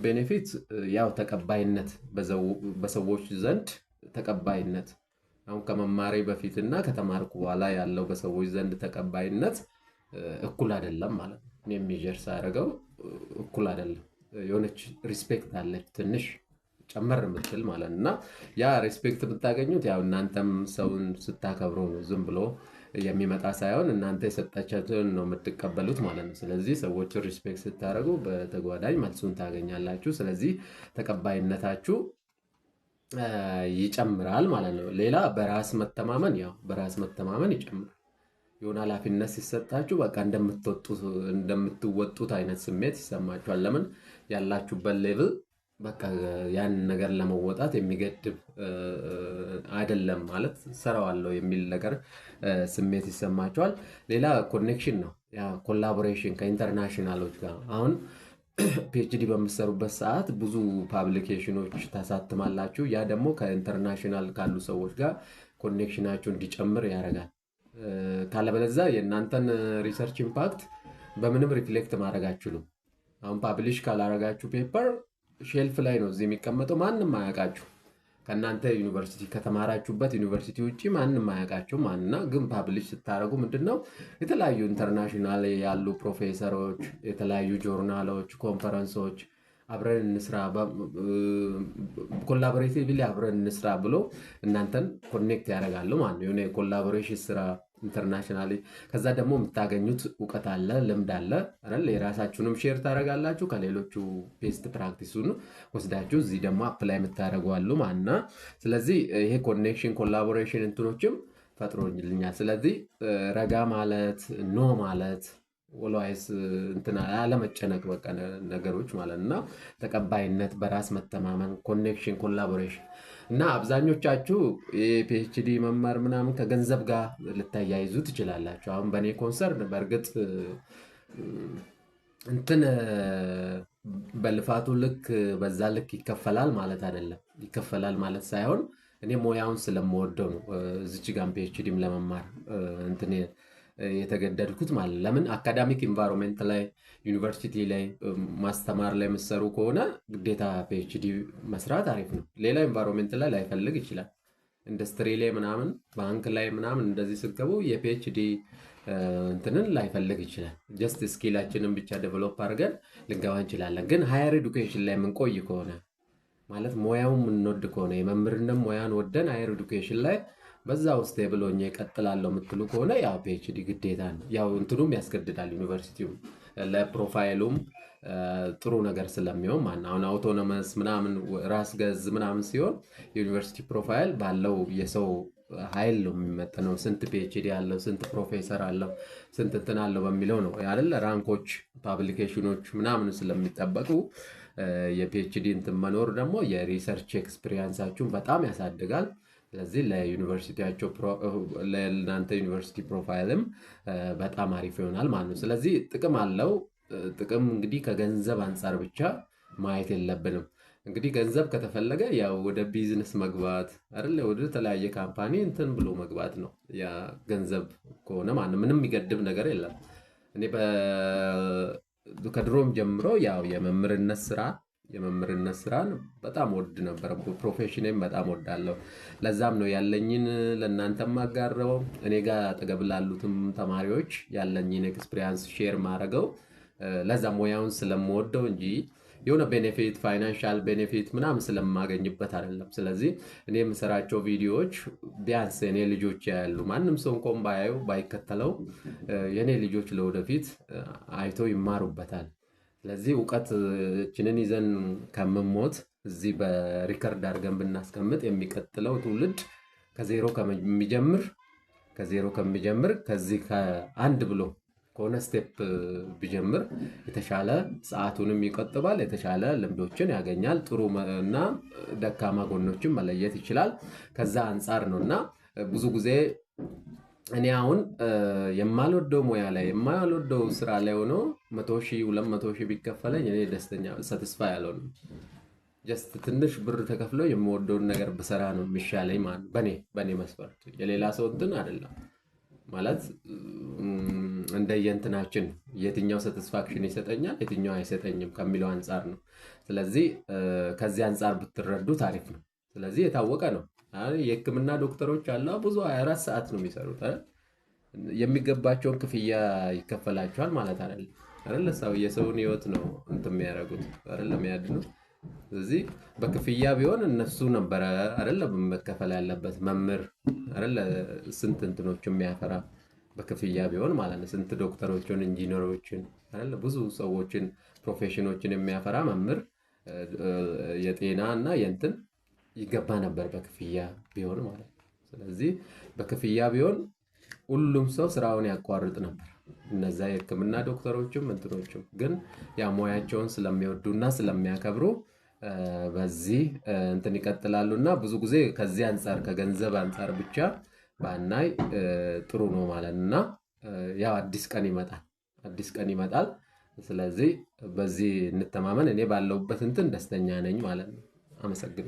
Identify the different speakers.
Speaker 1: ቤኔፊት ያው ተቀባይነት በሰዎች ዘንድ ተቀባይነት አሁን ከመማሬ በፊትና ከተማርኩ በኋላ ያለው በሰዎች ዘንድ ተቀባይነት እኩል አይደለም ማለት ነው። እኔ ሜጀር ሳደርገው እኩል አይደለም። የሆነች ሪስፔክት አለች ትንሽ ጨመር የምትል ማለት ነው። እና ያ ሪስፔክት የምታገኙት ያው እናንተም ሰውን ስታከብሩ ነው። ዝም ብሎ የሚመጣ ሳይሆን እናንተ የሰጣችሁትን ነው የምትቀበሉት ማለት ነው። ስለዚህ ሰዎችን ሪስፔክት ስታደርጉ በተጓዳኝ መልሱን ታገኛላችሁ። ስለዚህ ተቀባይነታችሁ ይጨምራል ማለት ነው። ሌላ በራስ መተማመን ይጨምራል። የሆነ ኃላፊነት ሲሰጣችሁ በቃ እንደምትወጡት አይነት ስሜት ይሰማችኋል። ለምን ያላችሁበት ሌቭል በቃ ያን ነገር ለመወጣት የሚገድብ አይደለም ማለት ሰራዋለሁ የሚል ነገር ስሜት ይሰማችኋል። ሌላ ኮኔክሽን ነው፣ ያ ኮላቦሬሽን ከኢንተርናሽናሎች ጋር አሁን ፒኤችዲ በምትሰሩበት ሰዓት ብዙ ፓብሊኬሽኖች ታሳትማላችሁ። ያ ደግሞ ከኢንተርናሽናል ካሉ ሰዎች ጋር ኮኔክሽናችሁ እንዲጨምር ያደርጋል። ካለበለዚያ የእናንተን ሪሰርች ኢምፓክት በምንም ሪፍሌክት ማድረግ አትችሉም። አሁን ፓብሊሽ ካላረጋችሁ ፔፐር ሼልፍ ላይ ነው እዚህ የሚቀመጠው፣ ማንም አያውቃችሁ። ከእናንተ ዩኒቨርሲቲ ከተማራችሁበት ዩኒቨርሲቲ ውጭ ማንም አያውቃችሁ ማንና። ግን ፓብሊሽ ስታደርጉ ምንድነው የተለያዩ ኢንተርናሽናል ያሉ ፕሮፌሰሮች፣ የተለያዩ ጆርናሎች፣ ኮንፈረንሶች አብረን እንስራ ኮላቦሬቲቭሊ አብረን እንስራ ብሎ እናንተን ኮኔክት ያደርጋሉ ማለት ነው። የሆነ የኮላቦሬሽን ስራ ኢንተርናሽናሊ። ከዛ ደግሞ የምታገኙት እውቀት አለ፣ ልምድ አለ አይደል? የራሳችሁንም ሼር ታደርጋላችሁ ከሌሎቹ ቤስት ፕራክቲሱን ወስዳችሁ እዚህ ደግሞ አፕላይ የምታደርጉ አሉ ማለት ነው። ስለዚህ ይሄ ኮኔክሽን ኮላቦሬሽን እንትኖችም ፈጥሮልኛል። ስለዚህ ረጋ ማለት ኖ ማለት ወላይስ እንትና አለመጨነቅ በቃ ነገሮች ማለት እና ተቀባይነት፣ በራስ መተማመን፣ ኮኔክሽን፣ ኮላቦሬሽን እና አብዛኞቻችሁ የፒኤችዲ መማር ምናምን ከገንዘብ ጋር ልታያይዙ ትችላላችሁ። አሁን በእኔ ኮንሰርን በእርግጥ እንትን በልፋቱ ልክ በዛ ልክ ይከፈላል ማለት አይደለም። ይከፈላል ማለት ሳይሆን እኔ ሙያውን ስለምወደው ነው እዚች ጋር ፒኤችዲም ለመማር እንትን የተገደድኩት ማለት። ለምን አካዳሚክ ኢንቫይሮንመንት ላይ ዩኒቨርሲቲ ላይ ማስተማር ላይ የምትሰሩ ከሆነ ግዴታ ፒኤችዲ መስራት አሪፍ ነው። ሌላ ኢንቫይሮንመንት ላይ ላይፈልግ ይችላል። ኢንዱስትሪ ላይ ምናምን ባንክ ላይ ምናምን እንደዚህ ስትገቡ የፒኤችዲ እንትንን ላይፈልግ ይችላል። ጀስት ስኪላችንን ብቻ ዴቨሎፕ አድርገን ልንገባ እንችላለን። ግን ሃየር ኤዱኬሽን ላይ የምንቆይ ከሆነ ማለት ሙያውን የምንወድ ከሆነ የመምህርነት ሙያን ወደን ሃየር ኤዱኬሽን ላይ በዛ ውስጥ ብሎኝ እቀጥላለሁ የምትሉ ከሆነ ያው ፒኤችዲ ግዴታ ነው። ያው እንትኑም ያስገድዳል ዩኒቨርሲቲው ለፕሮፋይሉም ጥሩ ነገር ስለሚሆን ማለት ነው። አሁን አውቶኖመስ ምናምን ራስ ገዝ ምናምን ሲሆን ዩኒቨርሲቲ ፕሮፋይል ባለው የሰው ኃይል ነው የሚመጥነው። ስንት ፒኤችዲ አለው፣ ስንት ፕሮፌሰር አለው፣ ስንት እንትን አለው በሚለው ነው አይደል? ራንኮች ፓብሊኬሽኖች ምናምን ስለሚጠበቁ የፒኤችዲ እንትን መኖር ደግሞ የሪሰርች ኤክስፒሪየንሳችሁን በጣም ያሳድጋል። ስለዚህ ለዩኒቨርሲቲያቸው ለእናንተ ዩኒቨርሲቲ ፕሮፋይልም በጣም አሪፍ ይሆናል ማለት ነው። ስለዚህ ጥቅም አለው። ጥቅም እንግዲህ ከገንዘብ አንጻር ብቻ ማየት የለብንም። እንግዲህ ገንዘብ ከተፈለገ ያው ወደ ቢዝነስ መግባት አይደለ? ወደ ተለያየ ካምፓኒ እንትን ብሎ መግባት ነው። ያ ገንዘብ ከሆነ ማለት ምንም የሚገድብ ነገር የለም። እኔ ከድሮም ጀምሮ ያው የመምህርነት ስራን በጣም ወድ ነበር። ፕሮፌሽኔም በጣም ወዳለሁ። ለዛም ነው ያለኝን ለእናንተም አጋረው እኔ ጋር አጠገብ ላሉትም ተማሪዎች ያለኝን ኤክስፒሪየንስ ሼር ማድረገው ለዛ ሙያውን ስለምወደው እንጂ የሆነ ቤኔፊት ፋይናንሻል ቤኔፊት ምናምን ስለማገኝበት አይደለም። ስለዚህ እኔ የምሰራቸው ቪዲዮዎች ቢያንስ የኔ ልጆች ያያሉ። ማንም ሰው እንኳን ባያዩ ባይከተለው የኔ ልጆች ለወደፊት አይተው ይማሩበታል። ስለዚህ እውቀታችንን ይዘን ከምሞት እዚህ በሪከርድ አድርገን ብናስቀምጥ የሚቀጥለው ትውልድ ከዜሮ ከሚጀምር ከዚህ ከአንድ ብሎ ከሆነ ስቴፕ ቢጀምር የተሻለ ሰዓቱንም ይቆጥባል፣ የተሻለ ልምዶችን ያገኛል፣ ጥሩ እና ደካማ ጎኖችን መለየት ይችላል። ከዛ አንጻር ነው እና ብዙ ጊዜ እኔ አሁን የማልወደው ሙያ ላይ የማልወደው ስራ ላይ ሆኖ 100,000 200,000 ቢከፈለኝ እኔ ደስተኛ ሳቲስፋይ አልሆንም። ጀስት ትንሽ ብር ተከፍሎ የምወደውን ነገር ብሰራ ነው የሚሻለኝ ማለት በኔ መስፈርት። የሌላ ሰው እንትን አይደለም ማለት እንደየእንትናችን የትኛው ሳቲስፋክሽን ይሰጠኛል የትኛው አይሰጠኝም ከሚለው አንጻር ነው። ስለዚህ ከዚህ አንጻር ብትረዱት አሪፍ ነው። ስለዚህ የታወቀ ነው። የህክምና ዶክተሮች አሉ ብዙ 24 ሰዓት ነው የሚሰሩት አይደል? የሚገባቸውን ክፍያ ይከፈላቸዋል ማለት አይደለም አይደል? የሰውን ህይወት ነው እንትን የሚያደርጉት አይደለም የሚያድኑት። ስለዚህ በክፍያ ቢሆን እነሱ ነበረ አይደለም መከፈል ያለበት። መምህር አይደለ ስንት እንትኖች የሚያፈራ በክፍያ ቢሆን ማለት ነው። ስንት ዶክተሮችን ኢንጂነሮችን አይደለ ብዙ ሰዎችን ፕሮፌሽኖችን የሚያፈራ መምህር የጤና እና የእንትን ይገባ ነበር በክፍያ ቢሆን ማለት ነው። ስለዚህ በክፍያ ቢሆን ሁሉም ሰው ስራውን ያቋርጥ ነበር። እነዛ የህክምና ዶክተሮችም እንትኖችም ግን ያ ሙያቸውን ስለሚወዱና ስለሚያከብሩ በዚህ እንትን ይቀጥላሉና ብዙ ጊዜ ከዚህ አንጻር ከገንዘብ አንጻር ብቻ ባናይ ጥሩ ነው ማለት እና ያው አዲስ ቀን ይመጣል። ስለዚህ በዚህ እንተማመን። እኔ ባለሁበት እንትን ደስተኛ ነኝ ማለት ነው። አመሰግናለሁ።